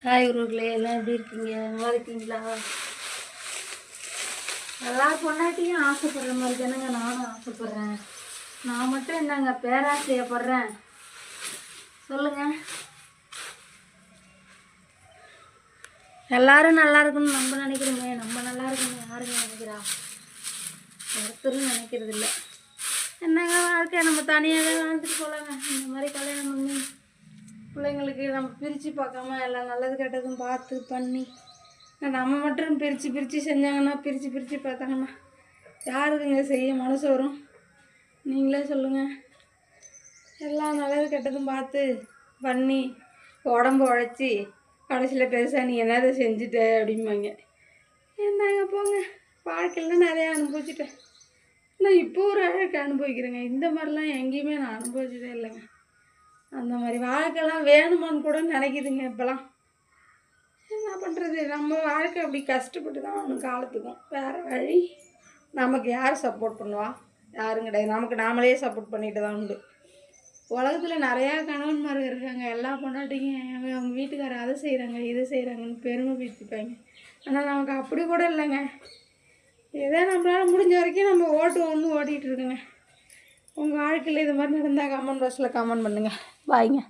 Hi உறவுகளே, எல்லாம் எப்படி இருக்கீங்க? நல்லா இருக்கீங்களா? எல்லா பொண்ணாட்டியும் ஆசைப்படுற மாதிரி தானேங்க நானும் ஆசைப்படுறேன். நான் மட்டும் என்னங்க பேராசையப்படுறேன் சொல்லுங்க. எல்லாரும் நல்லா இருக்கணும்னு நம்ம நினைக்கிறோமே, நம்ம நல்லா இருக்கணும் யாருங்க நினைக்கிறா? ஒருத்தரும் நினைக்கிறது இல்லை. என்னங்க வாழ்க்கை, நம்ம தனியாகவே வாழ்ந்துட்டு போகலாங்க. இந்த மாதிரி கல்யாணம் பண்ணி பிள்ளைங்களுக்கு நம்ம பிரித்து பார்க்காம எல்லாம் நல்லது கெட்டதும் பார்த்து பண்ணி நம்ம மட்டும் பிரித்து செஞ்சாங்கன்னா, பிரித்து பார்த்தாங்கன்னா யாருக்குங்க செய்ய மனசு வரும்? நீங்களே சொல்லுங்கள். எல்லாம் நல்லது கெட்டதும் பார்த்து பண்ணி உடம்பு உழைச்சி கடைசியில் பெருசாக நீ என்னதை செஞ்சுட்ட அப்படிம்பாங்க. என்னங்க போங்க, வாழ்க்கையில் நிறையா அனுபவிச்சுட்டேன். நான் இப்போ ஒரு அழகு அனுபவிக்கிறேங்க. இந்த மாதிரிலாம் எங்கேயுமே நான் அனுபவிச்சதே இல்லைங்க. அந்த மாதிரி வாழ்க்கைலாம் வேணுமான்னு கூட நினைக்குதுங்க இப்போலாம். என்ன பண்ணுறது, நம்ம வாழ்க்கை அப்படி கஷ்டப்பட்டு தான் அவனுக்கு காலத்துக்கும். வேறு வழி. நமக்கு யார் சப்போர்ட் பண்ணுவா? யாரும் கிடையாது. நமக்கு நாமளே சப்போர்ட் பண்ணிட்டு தான் உண்டு. உலகத்தில் நிறையா கணவன்மார் இருக்காங்க. எல்லா பொண்டாட்டிங்க அவங்க வீட்டுக்காரர் அதை செய்கிறாங்க இதை செய்கிறாங்கன்னு பெருமை பேசிப்பாங்க. ஆனால் நமக்கு அப்படி கூட இல்லைங்க. ஏதோ நம்மளால் முடிஞ்ச வரைக்கும் நம்ம ஓட்டிகிட்டு இருக்குங்க. உங்கள் வாழ்க்கையில் இது மாதிரி நடந்தால் கமெண்ட் பாக்ஸில் கமெண்ட் பண்ணுங்கள். பாய்ங்க.